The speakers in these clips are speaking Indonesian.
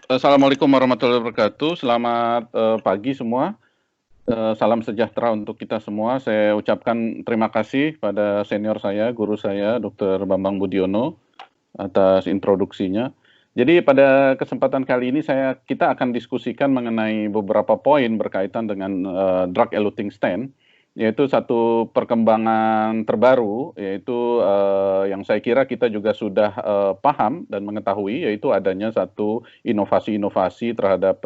Assalamualaikum warahmatullahi wabarakatuh. Selamat pagi semua. Salam sejahtera untuk kita semua. Saya ucapkan terima kasih pada senior saya, guru saya, Dr. Bambang Budiono, atas introduksinya. Jadi pada kesempatan kali ini kita akan diskusikan mengenai beberapa poin berkaitan dengan drug-eluting stent, yaitu satu perkembangan terbaru, yaitu yang saya kira kita juga sudah paham dan mengetahui, yaitu adanya satu inovasi-inovasi terhadap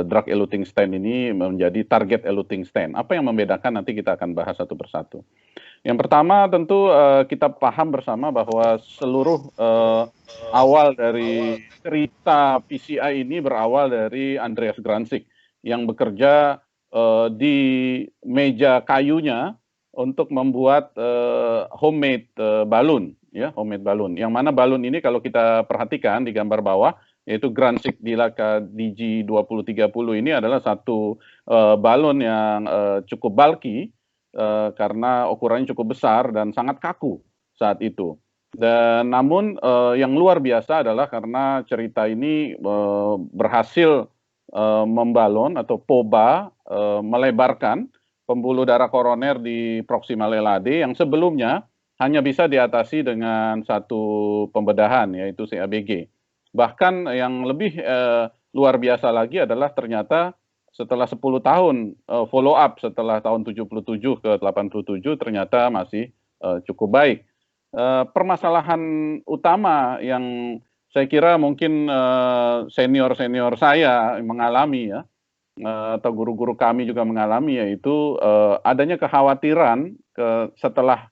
drug-eluting stent ini menjadi target-eluting stent. Apa yang membedakan nanti kita akan bahas satu persatu. Yang pertama tentu kita paham bersama bahwa seluruh awal dari cerita PCI ini berawal dari Andreas Granzik yang bekerja di meja kayunya untuk membuat homemade balloon, ya, homemade balloon. Yang mana balloon ini kalau kita perhatikan di gambar bawah, yaitu Granzik Dilaka DG2030 ini adalah satu balon yang cukup bulky karena ukurannya cukup besar dan sangat kaku saat itu. Dan namun yang luar biasa adalah karena cerita ini berhasil membalon atau POBA melebarkan pembuluh darah koroner di proximal LAD yang sebelumnya hanya bisa diatasi dengan satu pembedahan, yaitu CABG. Bahkan yang lebih luar biasa lagi adalah ternyata setelah 10 tahun follow up setelah tahun 77 ke 87 ternyata masih cukup baik. Permasalahan utama yang saya kira mungkin senior-senior saya mengalami, ya, atau guru-guru kami juga mengalami, yaitu adanya kekhawatiran setelah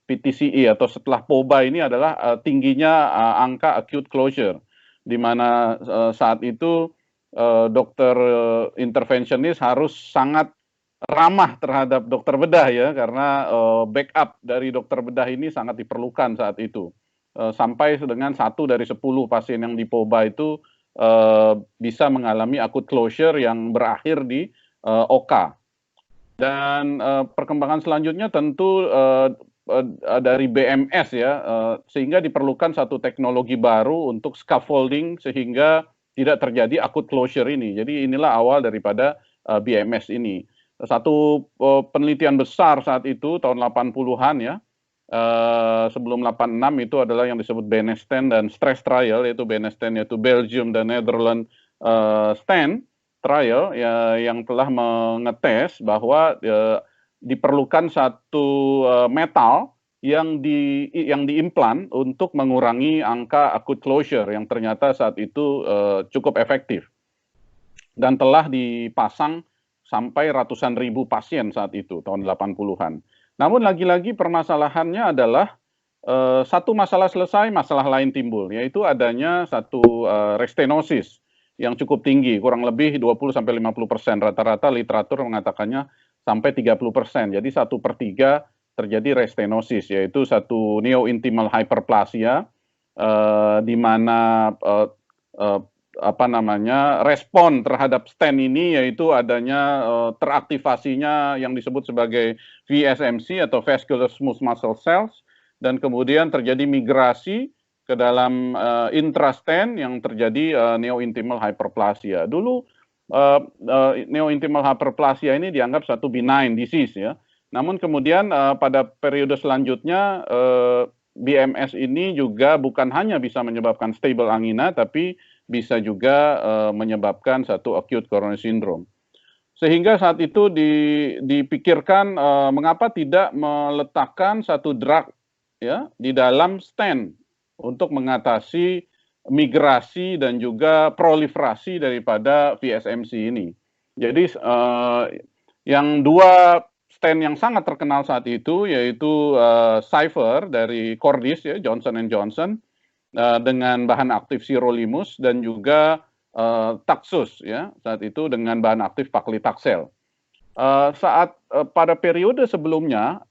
PTCE atau setelah POBA ini adalah tingginya angka acute closure, di mana saat itu dokter intervensionis harus sangat ramah terhadap dokter bedah, ya, karena backup dari dokter bedah ini sangat diperlukan saat itu. Sampai dengan 1 dari 10 pasien yang dipoba itu bisa mengalami acute closure yang berakhir di OK. Dan perkembangan selanjutnya tentu dari BMS, ya, sehingga diperlukan satu teknologi baru untuk scaffolding sehingga tidak terjadi acute closure ini. Jadi inilah awal daripada BMS ini. Satu penelitian besar saat itu tahun 80-an, ya, sebelum 86 itu adalah yang disebut Benesten dan Stress Trial, yaitu Benesten yaitu Belgium dan Netherlands stent trial, ya, yang telah mengetes bahwa diperlukan satu metal yang diimplan untuk mengurangi angka acute closure yang ternyata saat itu cukup efektif dan telah dipasang sampai ratusan ribu pasien saat itu tahun 80-an. Namun lagi-lagi permasalahannya adalah satu masalah selesai, masalah lain timbul, yaitu adanya satu restenosis yang cukup tinggi, kurang lebih 20-50%. Rata-rata literatur mengatakannya sampai 30%. Jadi 1/3 terjadi restenosis, yaitu satu neointimal hyperplasia, di mana respon terhadap stent ini yaitu adanya teraktivasinya yang disebut sebagai VSMC atau vascular smooth muscle cells, dan kemudian terjadi migrasi ke dalam intrastent yang terjadi neointimal hyperplasia. Dulu neointimal hyperplasia ini dianggap satu benign disease, ya. Namun kemudian pada periode selanjutnya BMS ini juga bukan hanya bisa menyebabkan stable angina, tapi bisa juga menyebabkan satu acute coronary syndrome. Sehingga saat itu dipikirkan mengapa tidak meletakkan satu drug, ya, di dalam stent untuk mengatasi migrasi dan juga proliferasi daripada VSMC ini. Jadi yang dua stent yang sangat terkenal saat itu yaitu Cypher dari Cordis, ya, Johnson & Johnson, dengan bahan aktif sirolimus, dan juga Taxus, ya, saat itu dengan bahan aktif paclitaxel. Pada periode sebelumnya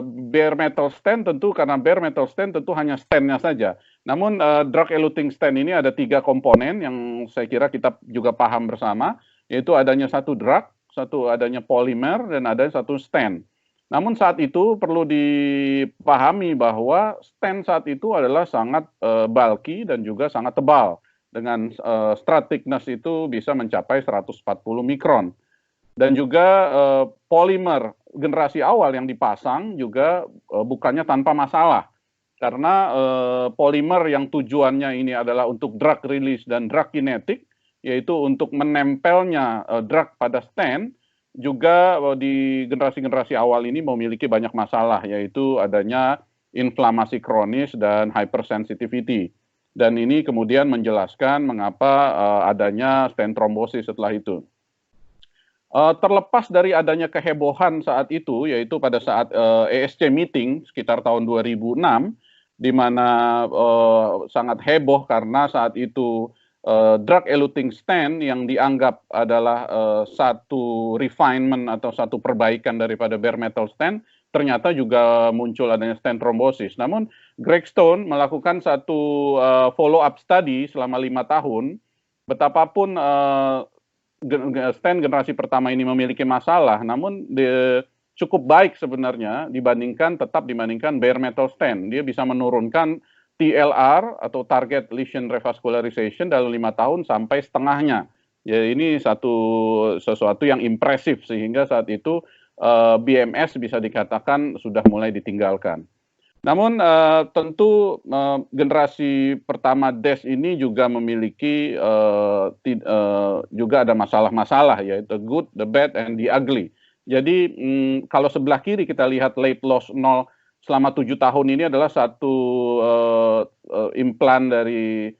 bare metal stent tentu, karena bare metal stent tentu hanya stentnya saja. Namun drug-eluting stent ini ada 3 komponen yang saya kira kita juga paham bersama, yaitu adanya satu drug, satu adanya polimer, dan ada satu stent. Namun saat itu perlu dipahami bahwa stent saat itu adalah sangat bulky dan juga sangat tebal. dengan strata thickness itu bisa mencapai 140 mikron. Dan juga polimer generasi awal yang dipasang juga bukannya tanpa masalah. Karena polimer yang tujuannya ini adalah untuk drug release dan drug kinetic, yaitu untuk menempelnya drug pada stand, juga di generasi-generasi awal ini memiliki banyak masalah, yaitu adanya inflamasi kronis dan hypersensitivity. Dan ini kemudian menjelaskan mengapa adanya stent trombosis setelah itu. Terlepas dari adanya kehebohan saat itu, yaitu pada saat ESC meeting sekitar tahun 2006, di mana sangat heboh karena saat itu drug eluting stent yang dianggap adalah satu refinement atau satu perbaikan daripada bare metal stent, ternyata juga muncul adanya stent trombosis. Namun Greg Stone melakukan satu follow up study selama 5 tahun, betapapun stent generasi pertama ini memiliki masalah, namun cukup baik sebenarnya dibandingkan bare metal stent. Dia bisa menurunkan TLR atau target lesion revascularization dalam 5 tahun sampai setengahnya. Ya, ini sesuatu yang impresif sehingga saat itu BMS bisa dikatakan sudah mulai ditinggalkan. Namun tentu generasi pertama DES ini juga memiliki juga ada masalah-masalah, yaitu good, the bad, and the ugly. Jadi kalau sebelah kiri kita lihat late loss 0 selama 7 tahun ini adalah satu implan dari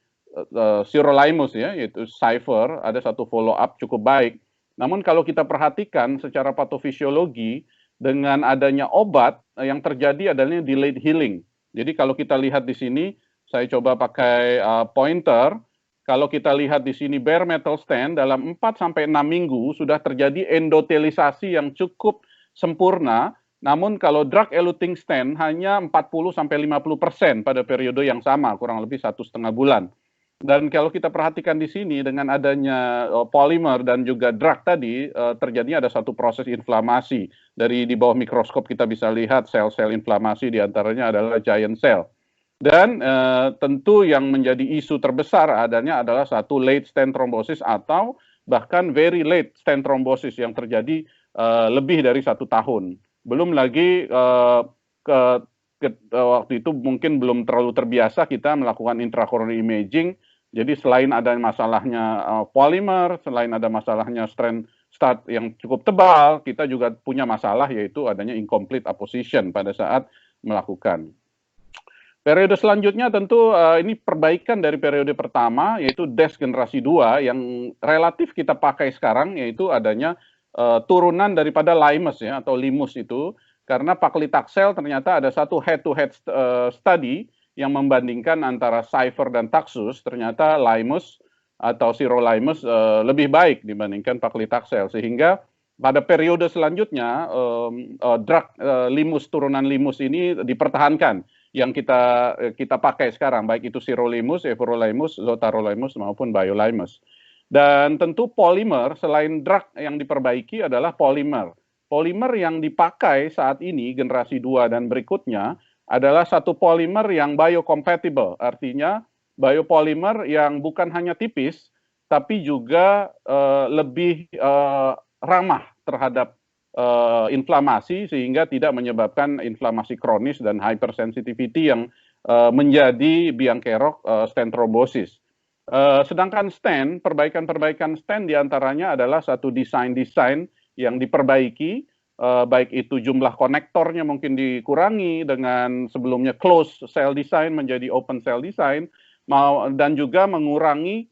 sirolimus ya, yaitu Cypher, ada satu follow up cukup baik. Namun kalau kita perhatikan secara patofisiologi, dengan adanya obat yang terjadi adalah delayed healing. Jadi kalau kita lihat di sini, saya coba pakai pointer. Kalau kita lihat di sini bare metal stent dalam 4 sampai 6 minggu sudah terjadi endotelisasi yang cukup sempurna. Namun kalau drug eluting stent hanya 40 sampai 50% pada periode yang sama, kurang lebih 1,5 bulan. Dan kalau kita perhatikan di sini dengan adanya polimer dan juga drug tadi, terjadinya ada satu proses inflamasi. Dari di bawah mikroskop kita bisa lihat sel-sel inflamasi, diantaranya adalah giant cell. Dan tentu yang menjadi isu terbesar adanya adalah satu late stent thrombosis atau bahkan very late stent thrombosis yang terjadi lebih dari 1 tahun. Belum lagi waktu itu mungkin belum terlalu terbiasa kita melakukan intracoronary imaging. Jadi selain ada masalahnya polimer, selain ada masalahnya stat yang cukup tebal, kita juga punya masalah yaitu adanya incomplete apposition pada saat melakukan. Periode selanjutnya tentu ini perbaikan dari periode pertama, yaitu DES generasi 2 yang relatif kita pakai sekarang, yaitu adanya turunan daripada Limus ya, atau Limus itu, karena paclitaxel ternyata ada satu head-to-head study yang membandingkan antara Cypher dan Taxus, ternyata Limus atau sirolimus lebih baik dibandingkan paclitaxel, sehingga pada periode selanjutnya drug limus, turunan limus ini dipertahankan yang kita pakai sekarang, baik itu sirolimus, everolimus, zotarolimus maupun biolimus. Dan tentu polimer selain drug yang diperbaiki adalah polimer. Polimer yang dipakai saat ini generasi 2 dan berikutnya adalah satu polimer yang biocompatible, artinya biopolimer yang bukan hanya tipis, tapi juga lebih ramah terhadap inflamasi sehingga tidak menyebabkan inflamasi kronis dan hypersensitivity yang menjadi biang kerok stent thrombosis. Sedangkan stent, perbaikan-perbaikan stent diantaranya adalah satu desain-desain yang diperbaiki, baik itu jumlah konektornya mungkin dikurangi dengan sebelumnya closed cell design menjadi open cell design, dan juga mengurangi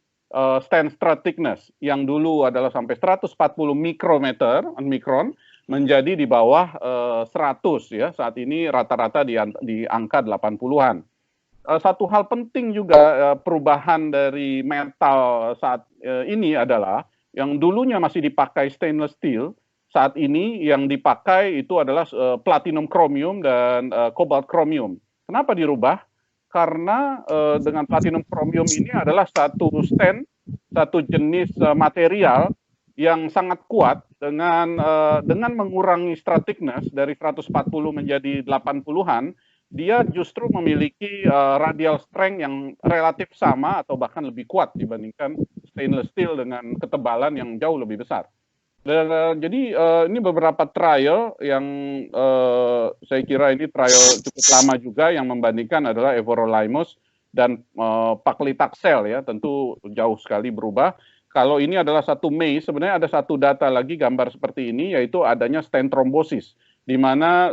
stent strut thickness yang dulu adalah sampai 140 mikron menjadi di bawah 100 ya. Saat ini rata-rata di angka 80-an. Satu hal penting juga perubahan dari metal saat ini adalah yang dulunya masih dipakai stainless steel, saat ini yang dipakai itu adalah platinum chromium dan cobalt chromium. Kenapa dirubah? Karena dengan platinum chromium ini adalah satu stent, satu jenis material yang sangat kuat dengan mengurangi strut thickness dari 140 menjadi 80-an, dia justru memiliki radial strength yang relatif sama atau bahkan lebih kuat dibandingkan stainless steel dengan ketebalan yang jauh lebih besar. Dan, jadi ini beberapa trial yang saya kira ini trial cukup lama juga yang membandingkan adalah everolimus dan paclitaxel ya, tentu jauh sekali berubah. Kalau ini adalah 1 Mei, sebenarnya ada satu data lagi gambar seperti ini, yaitu adanya stent thrombosis, di mana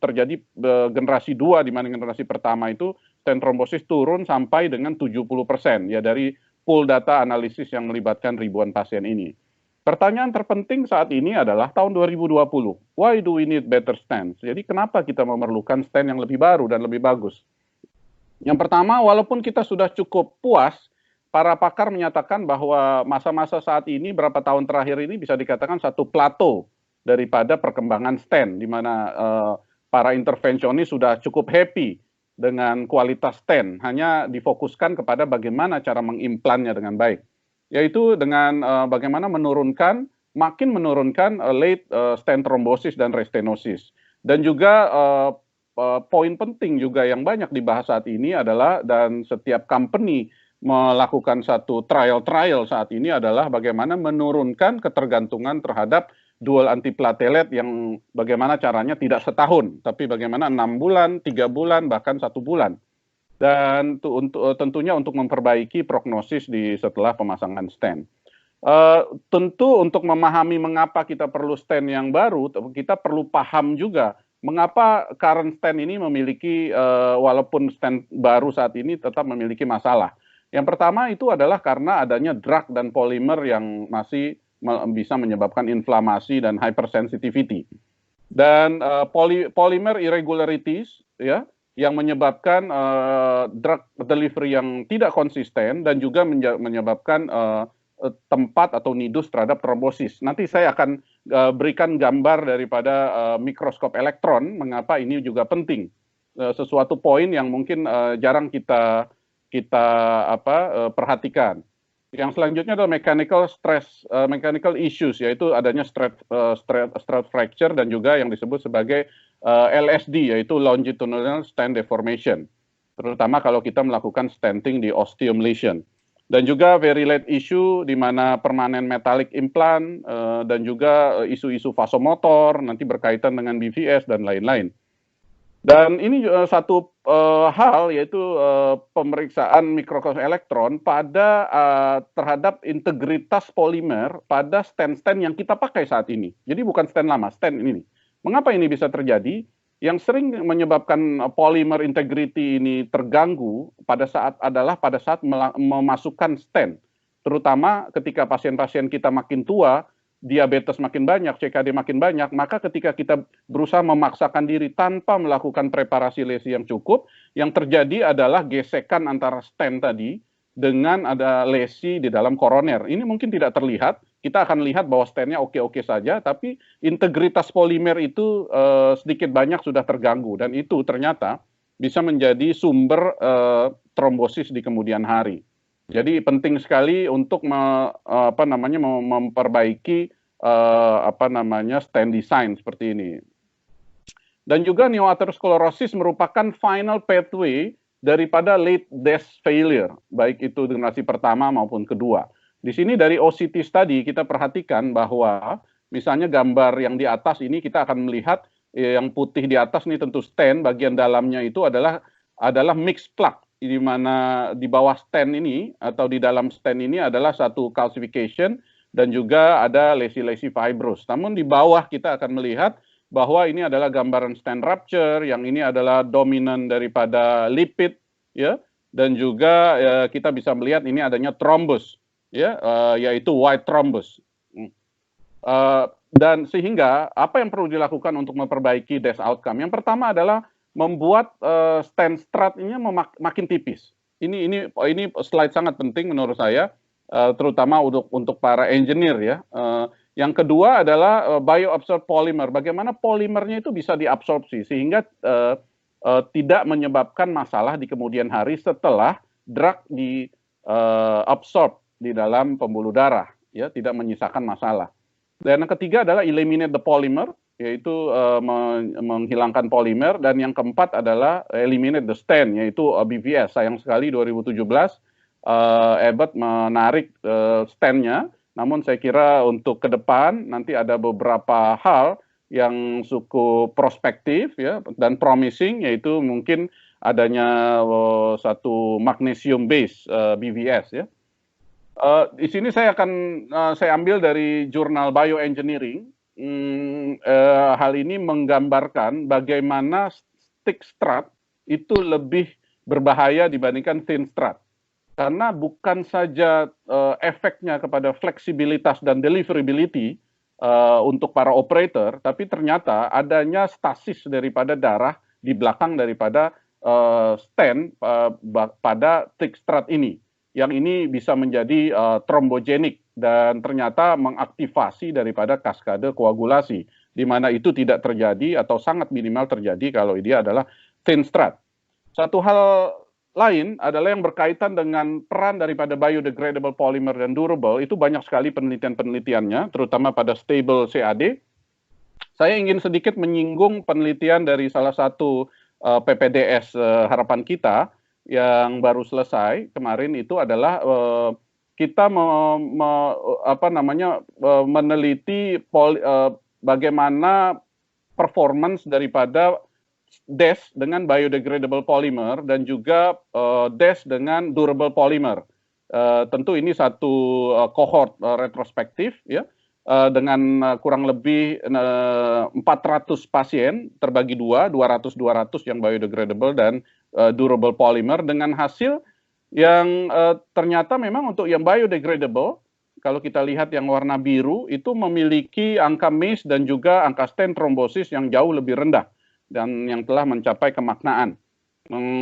terjadi generasi 2, di mana generasi pertama itu stent thrombosis turun sampai dengan 70% ya dari pool data analisis yang melibatkan ribuan pasien ini. Pertanyaan terpenting saat ini adalah tahun 2020. Why do we need better stents? Jadi kenapa kita memerlukan stent yang lebih baru dan lebih bagus? Yang pertama, walaupun kita sudah cukup puas, para pakar menyatakan bahwa masa-masa saat ini, berapa tahun terakhir ini bisa dikatakan satu plateau daripada perkembangan stent, di mana para intervensionis sudah cukup happy dengan kualitas stent, hanya difokuskan kepada bagaimana cara mengimplannya dengan baik, yaitu dengan bagaimana makin menurunkan late stent thrombosis dan restenosis. Dan juga poin penting juga yang banyak dibahas saat ini adalah, dan setiap company melakukan satu trial saat ini adalah bagaimana menurunkan ketergantungan terhadap dual antiplatelet yang bagaimana caranya tidak setahun, tapi bagaimana 6 bulan, 3 bulan, bahkan 1 bulan. Dan tentunya untuk memperbaiki prognosis setelah pemasangan stent. Tentu untuk memahami mengapa kita perlu stent yang baru, kita perlu paham juga mengapa current stent ini memiliki, walaupun stent baru saat ini tetap memiliki masalah. Yang pertama itu adalah karena adanya drug dan polimer yang masih bisa menyebabkan inflamasi dan hypersensitivity. Dan polymer irregularities ya, yang menyebabkan drug delivery yang tidak konsisten dan juga menyebabkan tempat atau nidus terhadap trombosis. Nanti saya akan berikan gambar daripada mikroskop elektron mengapa ini juga penting. Sesuatu poin yang mungkin jarang kita perhatikan. Yang selanjutnya adalah mechanical issues, yaitu adanya stress fracture dan juga yang disebut sebagai LSD, yaitu longitudinal stent deformation, terutama kalau kita melakukan stenting di ostium lesion. Dan juga very late issue di mana permanen metallic implant dan juga isu-isu vasomotor nanti berkaitan dengan BVS dan lain-lain. Dan ini satu hal, yaitu pemeriksaan mikroskop elektron terhadap integritas polimer pada stent-stent yang kita pakai saat ini. Jadi bukan stent lama, stent ini. Mengapa ini bisa terjadi? Yang sering menyebabkan polymer integrity ini terganggu pada saat memasukkan stent. Terutama ketika pasien-pasien kita makin tua, diabetes makin banyak, CKD makin banyak, maka ketika kita berusaha memaksakan diri tanpa melakukan preparasi lesi yang cukup, yang terjadi adalah gesekan antara stent tadi dengan ada lesi di dalam koroner. Ini mungkin tidak terlihat, kita akan lihat bahwa stentnya oke-oke saja, tapi integritas polimer itu sedikit banyak sudah terganggu, dan itu ternyata bisa menjadi sumber trombosis di kemudian hari. Jadi penting sekali untuk memperbaiki stent design seperti ini. Dan juga neoatherosclerosis merupakan final pathway daripada late death failure, baik itu generasi pertama maupun kedua. Di sini dari OCT study kita perhatikan bahwa misalnya gambar yang di atas ini kita akan melihat yang putih di atas ini tentu stent, bagian dalamnya itu adalah mixed plaque, di mana di bawah stent ini atau di dalam stent ini adalah satu calcification dan juga ada lesi-lesi fibrous. Namun di bawah kita akan melihat bahwa ini adalah gambaran stent rupture, yang ini adalah dominan daripada lipid, ya, dan juga kita bisa melihat ini adanya thrombus, ya, yaitu white thrombus. Dan sehingga apa yang perlu dilakukan untuk memperbaiki death outcome? Yang pertama adalah membuat stent strut ini makin tipis. Ini slide sangat penting menurut saya, terutama untuk para engineer ya. Yang kedua adalah bioabsorb polymer. Bagaimana polimernya itu bisa diabsorpsi sehingga tidak menyebabkan masalah di kemudian hari setelah drug diabsorb di dalam pembuluh darah, ya, tidak menyisakan masalah. Dan yang ketiga adalah eliminate the polymer, yaitu menghilangkan polimer, dan yang keempat adalah eliminate the stent, yaitu BVS. Sayang sekali 2017 Abbott menarik stand-nya, namun saya kira untuk ke depan nanti ada beberapa hal yang cukup prospektif ya dan promising, yaitu mungkin adanya satu magnesium base BVS ya. Di sini saya akan saya ambil dari jurnal Bioengineering. Hal ini menggambarkan bagaimana thick strut itu lebih berbahaya dibandingkan thin strut. Karena bukan saja efeknya kepada fleksibilitas dan deliverability untuk para operator, tapi ternyata adanya stasis daripada darah di belakang daripada stent pada thick strut ini. Yang ini bisa menjadi trombogenik dan ternyata mengaktifasi daripada kaskade koagulasi, di mana itu tidak terjadi atau sangat minimal terjadi kalau dia adalah thin strut. Satu hal lain adalah yang berkaitan dengan peran daripada biodegradable polymer dan durable. Itu banyak sekali penelitian-penelitiannya, terutama pada stable CAD. Saya ingin sedikit menyinggung penelitian dari salah satu PPDS harapan kita yang baru selesai kemarin. Itu adalah kita meneliti bagaimana performance daripada DES dengan biodegradable polymer dan juga DES dengan durable polymer. Tentu ini satu cohort retrospektif ya, dengan kurang lebih 400 pasien terbagi dua, 200-200 yang biodegradable dan durable polymer, dengan hasil yang ternyata memang untuk yang biodegradable, kalau kita lihat yang warna biru itu memiliki angka MACE dan juga angka stent trombosis yang jauh lebih rendah dan yang telah mencapai kemaknaan.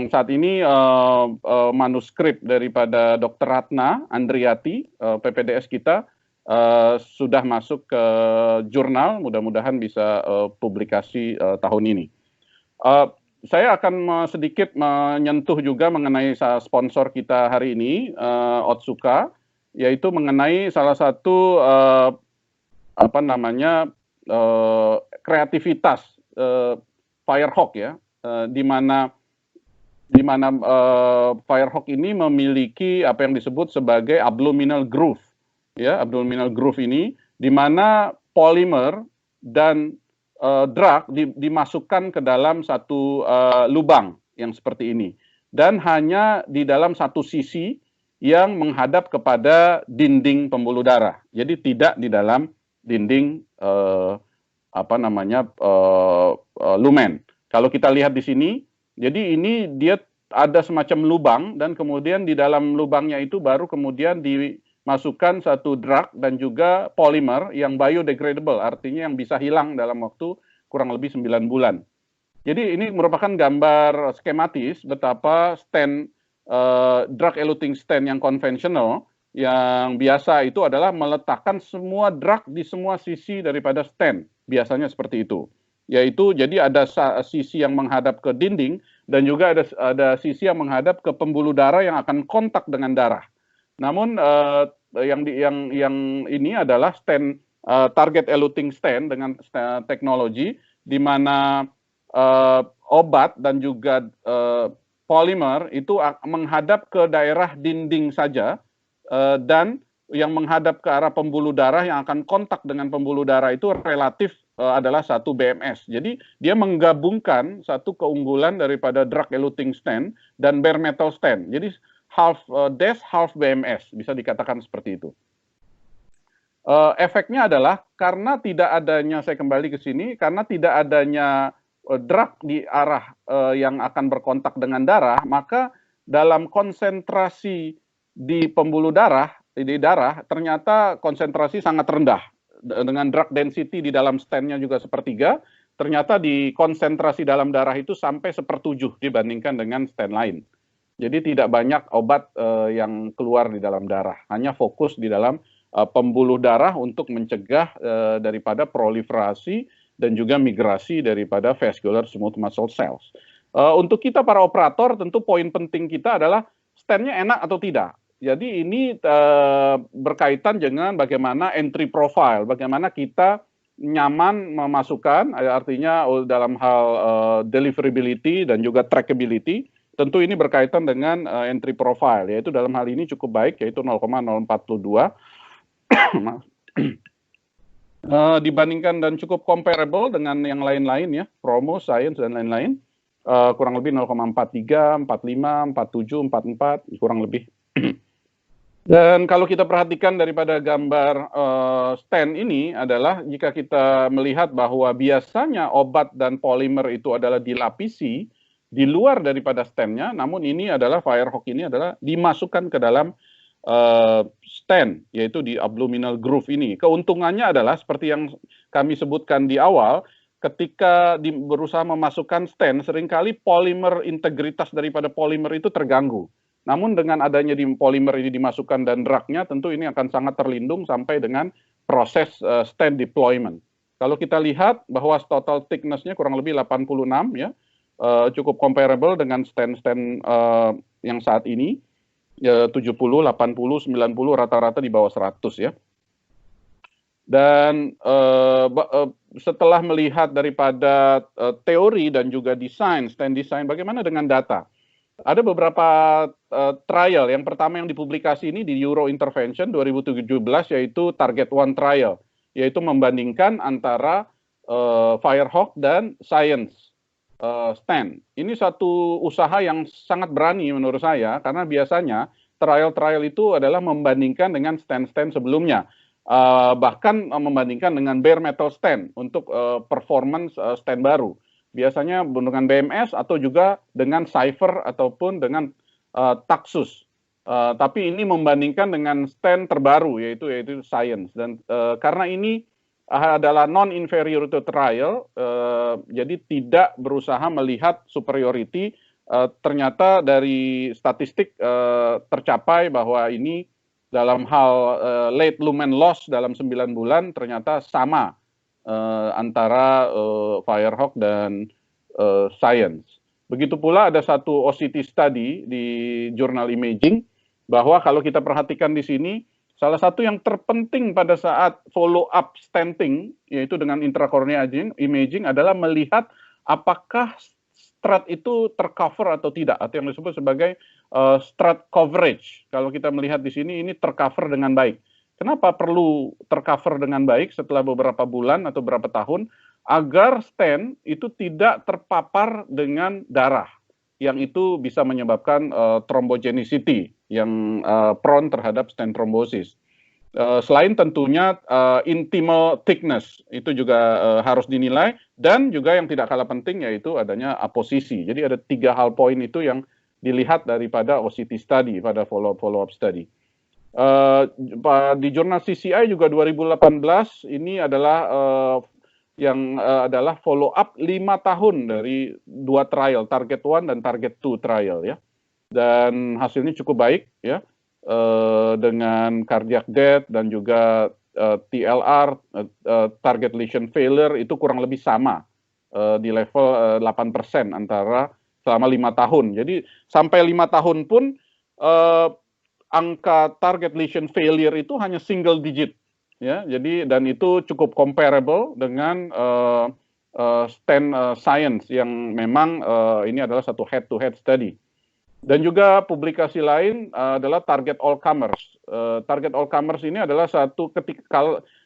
Saat ini manuskrip daripada Dr. Ratna Andriati, PPDS kita, sudah masuk ke jurnal, mudah-mudahan bisa publikasi tahun ini. Saya akan sedikit menyentuh juga mengenai sponsor kita hari ini, Otsuka, yaitu mengenai salah satu kreativitas Firehawk ya, di mana Firehawk ini memiliki apa yang disebut sebagai abdominal groove. Ya, abdominal groove ini di mana polimer dan drug dimasukkan ke dalam satu lubang yang seperti ini, dan hanya di dalam satu sisi yang menghadap kepada dinding pembuluh darah. Jadi tidak di dalam dinding lumen. Kalau kita lihat di sini, jadi ini dia ada semacam lubang, dan kemudian di dalam lubangnya itu baru kemudian dimasukkan satu drug dan juga polimer yang biodegradable, artinya yang bisa hilang dalam waktu kurang lebih 9 bulan. Jadi ini merupakan gambar skematis betapa stent drug eluting stent yang konvensional, yang biasa itu adalah meletakkan semua drug di semua sisi daripada stent, biasanya seperti itu. Yaitu jadi ada sisi yang menghadap ke dinding dan juga ada sisi yang menghadap ke pembuluh darah yang akan kontak dengan darah. Namun yang ini adalah stent target eluting stent dengan teknologi di mana obat dan juga polimer itu menghadap ke daerah dinding saja, dan yang menghadap ke arah pembuluh darah yang akan kontak dengan pembuluh darah itu relatif adalah satu BMS. Jadi dia menggabungkan satu keunggulan daripada drug eluting stent dan bare metal stent. Jadi half DES, half BMS, bisa dikatakan seperti itu. Efeknya adalah karena tidak adanya, saya kembali ke sini, karena tidak adanya drug di arah yang akan berkontak dengan darah, maka dalam konsentrasi di pembuluh darah, di darah, ternyata konsentrasi sangat rendah. Dengan drug density di dalam stand-nya juga sepertiga, ternyata di konsentrasi dalam darah itu sampai 1/7 dibandingkan dengan stand lain. Jadi tidak banyak obat yang keluar di dalam darah, hanya fokus di dalam pembuluh darah untuk mencegah daripada proliferasi dan juga migrasi daripada vascular smooth muscle cells. Untuk kita para operator, tentu poin penting kita adalah stand-nya enak atau tidak. Jadi ini berkaitan dengan bagaimana entry profile, bagaimana kita nyaman memasukkan, artinya dalam hal deliverability dan juga trackability, tentu ini berkaitan dengan entry profile, yaitu dalam hal ini cukup baik, yaitu 0,042. Dibandingkan dan cukup comparable dengan yang lain-lain ya, Promo, Science, dan lain-lain, kurang lebih 0,43, 45, 47, 44, kurang lebih. Dan kalau kita perhatikan daripada gambar stand ini adalah jika kita melihat bahwa biasanya obat dan polimer itu adalah dilapisi di luar daripada standnya, namun ini adalah Firehawk ini adalah dimasukkan ke dalam stand, yaitu di abdominal groove ini. Keuntungannya adalah seperti yang kami sebutkan di awal, ketika berusaha memasukkan stand, seringkali polimer, integritas daripada polimer itu terganggu. Namun dengan adanya di polimer ini dimasukkan dan drugnya, tentu ini akan sangat terlindung sampai dengan proses stand deployment. Kalau kita lihat bahwa total thickness-nya kurang lebih 86 ya, cukup comparable dengan stand-stand yang saat ini. 70, 80, 90 rata-rata di bawah 100 ya. Dan setelah melihat daripada teori dan juga desain, stand design, bagaimana dengan data? Ada beberapa trial. Yang pertama yang dipublikasi ini di Euro Intervention 2017, yaitu Target One Trial, yaitu membandingkan antara Firehawk dan Science stand. Ini satu usaha yang sangat berani menurut saya, karena biasanya trial-trial itu adalah membandingkan dengan stand-stand sebelumnya, bahkan membandingkan dengan bare metal stand untuk performance stand baru. Biasanya dengan BMS atau juga dengan Cypher ataupun dengan Taxus. Tapi ini membandingkan dengan stand terbaru yaitu Science. Dan karena ini adalah non-inferiority trial, jadi tidak berusaha melihat superiority. Ternyata dari statistik tercapai bahwa ini dalam hal late lumen loss dalam 9 bulan ternyata sama antara Firehawk dan Science. Begitu pula ada satu OCT study di jurnal imaging, bahwa kalau kita perhatikan di sini, salah satu yang terpenting pada saat follow up stenting, yaitu dengan intracorneal imaging, adalah melihat apakah strat itu tercover atau tidak, atau yang disebut sebagai strat coverage. Kalau kita melihat di sini, ini tercover dengan baik. Kenapa perlu tercover dengan baik setelah beberapa bulan atau beberapa tahun? Agar stent itu tidak terpapar dengan darah, yang itu bisa menyebabkan thrombogenicity yang prone terhadap stent thrombosis. Selain tentunya intimal thickness itu juga harus dinilai, dan juga yang tidak kalah penting yaitu adanya aposisi. Jadi ada 3 hal poin itu yang dilihat daripada OCT study pada follow-up study. Di jurnal CCI juga 2018 ini adalah adalah follow up 5 tahun dari 2 trial, Target 1 dan Target 2 trial ya. Dan hasilnya cukup baik ya, dengan cardiac death dan juga TLR, target lesion failure itu kurang lebih sama di level 8% antara selama 5 tahun. Jadi sampai 5 tahun pun angka target lesion failure itu hanya single digit ya. Jadi dan itu cukup comparable dengan stent Science yang memang ini adalah satu head to head study. Dan juga publikasi lain adalah target all comers. Target all comers ini adalah satu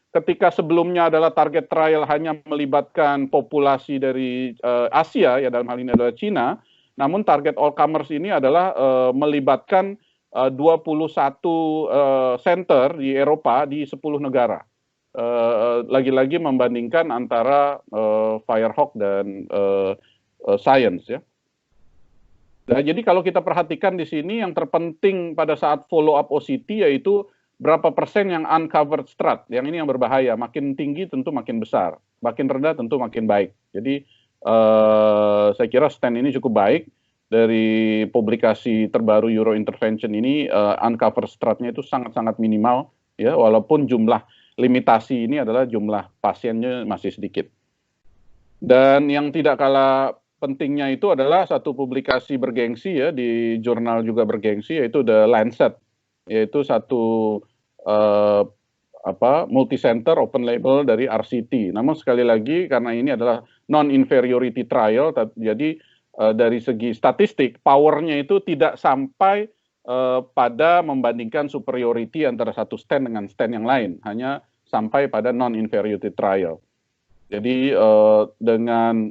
ketika sebelumnya adalah target trial hanya melibatkan populasi dari Asia, ya dalam hal ini adalah Cina. Namun target all comers ini adalah melibatkan 21 center di Eropa di 10 negara. Lagi-lagi membandingkan antara Firehawk dan Science ya. Nah, jadi kalau kita perhatikan di sini yang terpenting pada saat follow up OCT yaitu berapa persen yang uncovered strat. Yang ini yang berbahaya. Makin tinggi tentu makin besar, makin rendah tentu makin baik. Jadi saya kira stand ini cukup baik. Dari publikasi terbaru Euro Intervention ini uncovered stratnya itu sangat-sangat minimal ya, walaupun jumlah limitasi ini adalah jumlah pasiennya masih sedikit. Dan yang tidak kalah pentingnya itu adalah satu publikasi bergengsi ya, di jurnal juga bergengsi, yaitu The Lancet, yaitu satu multi-center open label dari RCT. Namun sekali lagi karena ini adalah non-inferiority trial, jadi dari segi statistik powernya itu tidak sampai pada membandingkan superiority antara satu stent dengan stent yang lain, hanya sampai pada non-inferiority trial. Jadi dengan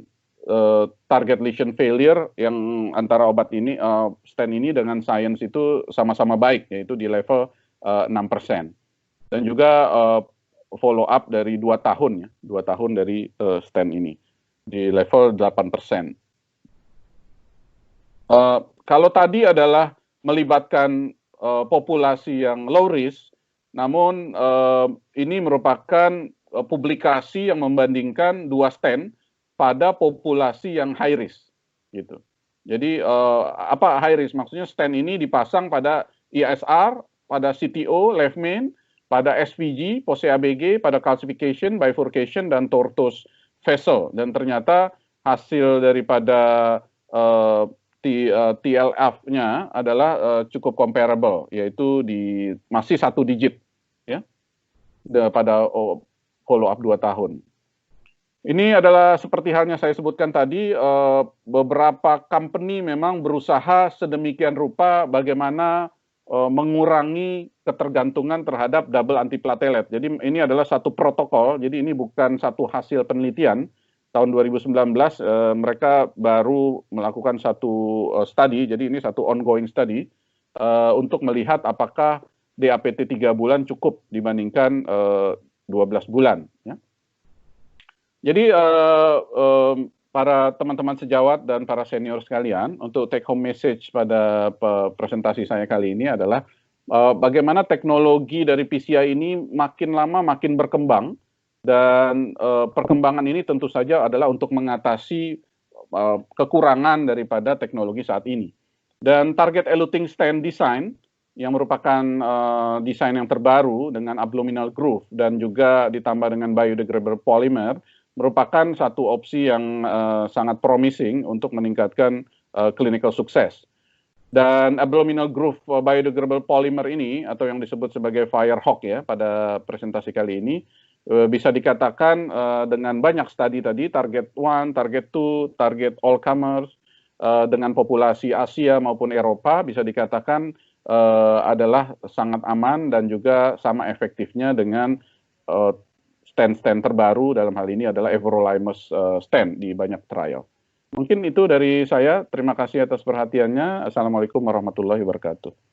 target lesion failure yang antara obat ini, stent ini dengan science itu sama-sama baik, yaitu di level 6%. Dan juga follow up dari 2 tahun ya, 2 tahun dari stent ini di level 8%. Kalau tadi adalah melibatkan populasi yang low risk, namun ini merupakan publikasi yang membandingkan 2 stent pada populasi yang high risk, gitu. Jadi apa high risk? Maksudnya stent ini dipasang pada ISR, pada CTO, left main, pada SVG, pose ABG, pada calcification, bifurcation, dan tortuous vessel. Dan ternyata hasil daripada TLF-nya adalah cukup comparable, yaitu masih 1 digit, ya, pada follow up 2 tahun. Ini adalah seperti halnya saya sebutkan tadi, beberapa company memang berusaha sedemikian rupa bagaimana mengurangi ketergantungan terhadap double antiplatelet. Jadi ini adalah satu protokol, jadi ini bukan satu hasil penelitian. Tahun 2019 mereka baru melakukan satu studi, jadi ini satu ongoing study untuk melihat apakah DAPT 3 bulan cukup dibandingkan 12 bulan. Ya. Jadi para teman-teman sejawat dan para senior sekalian, untuk take home message pada presentasi saya kali ini adalah bagaimana teknologi dari PCI ini makin lama makin berkembang, dan perkembangan ini tentu saja adalah untuk mengatasi kekurangan daripada teknologi saat ini. Dan target eluting stent design yang merupakan desain yang terbaru dengan abdominal groove dan juga ditambah dengan biodegradable polymer merupakan satu opsi yang sangat promising untuk meningkatkan clinical success. Dan abdominal groove biodegradable polymer ini, atau yang disebut sebagai Firehawk ya pada presentasi kali ini, bisa dikatakan dengan banyak studi tadi, target 1, target 2, target all comers, dengan populasi Asia maupun Eropa, bisa dikatakan adalah sangat aman dan juga sama efektifnya dengan stent-stent terbaru, dalam hal ini adalah everolimus stent di banyak trial. Mungkin itu dari saya. Terima kasih atas perhatiannya. Assalamualaikum warahmatullahi wabarakatuh.